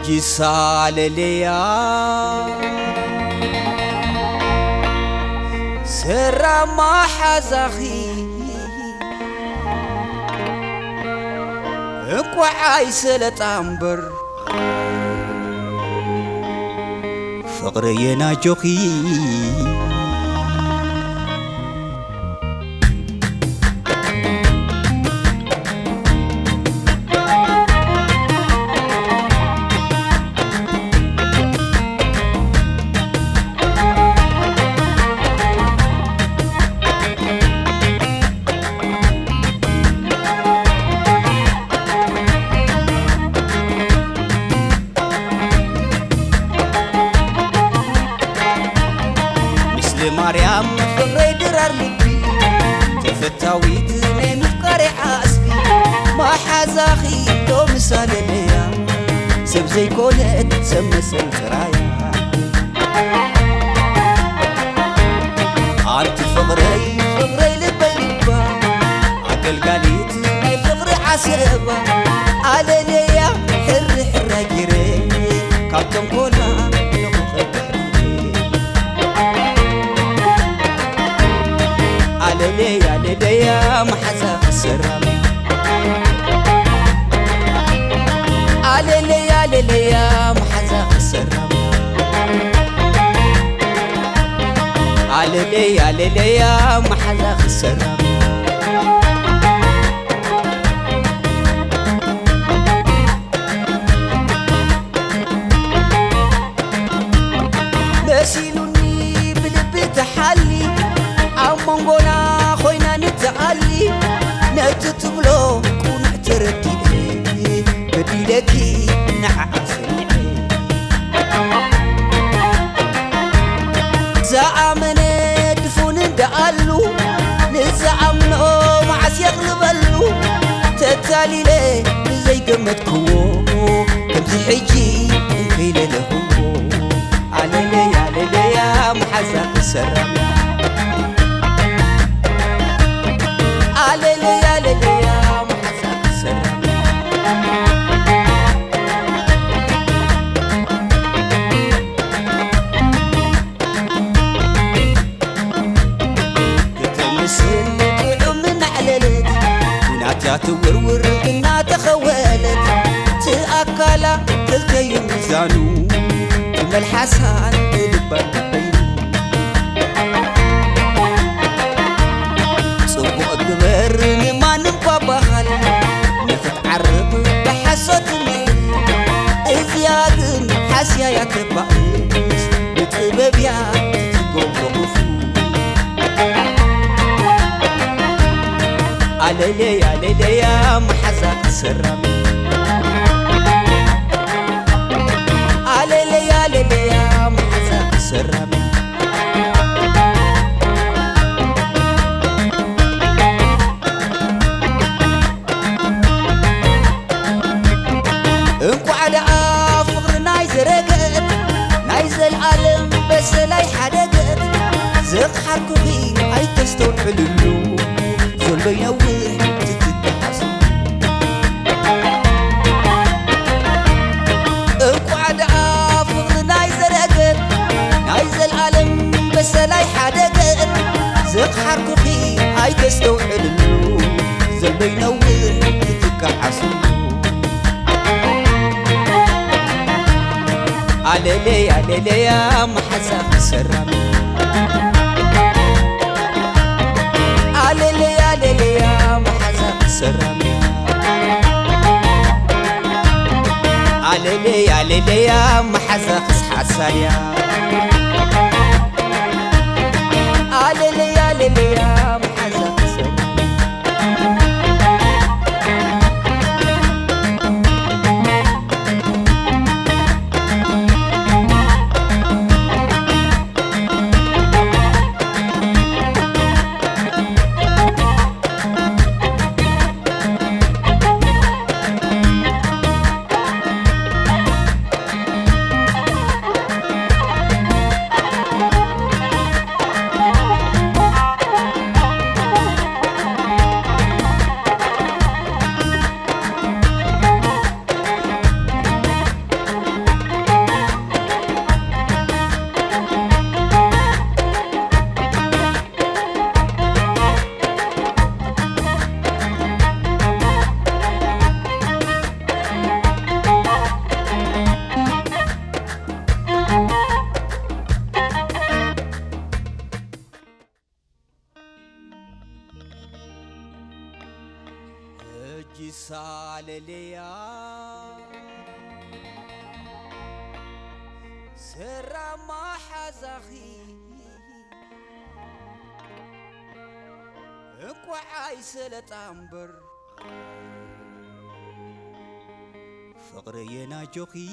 جسال ليا سر ما حزخي اقوى عايسة لتامبر فقري ناجوخي مريم فقري درار لبي تفتاويت نمي فقري حاسبي ما حزاخي لو مثال ليا سب زي كولت سمسل ترايا عانت فقري لبي لبا عقل قاليت نمي فقري حاسبا على ليا حر جيري كابتن كولا ليا ليا محزق السرام ليا ليا محزق السرام ليا ليا محزق السرام نسيلوني بلبي تحلي عمونغونا خوينا نتعلي نتتبلو كون تردي بديلكي نعاسي زعمنا دفون دقالو نزعمنو معس يغلبلو تتالي لي زي قمتكو كمتي حجي انكيل لهو علي ليا محزق السرام ليا ليا محزق السرام تتمسل تعم عللت وناتيا تورور إنا تخولت تأكلا تلكي ميزانو إما الحسان تلبا برني ما نبقى بخل نتعرب بحسدني إزياد حسيا يا تبعيس بتبب يا تقوم على ليا محزق السرام ليا محزق السرام انكو على فقر نايز رقت نايز العالم بس لاي حدقت زق حركوخي هاي تستوحل اللو زول بينوح تتتحسن انكو على فقر نايز رقت نايز العالم بس لاي حدقت زق حركوخي هاي تستوحل اللو زول بينوح تتتحسن ليا محزق السرام ليا محزق السرام ليا محزق حسايا ليا محزق السرام جسالليا سر ما حزخي اقوى عايسلة أمبر فقري ناجوخي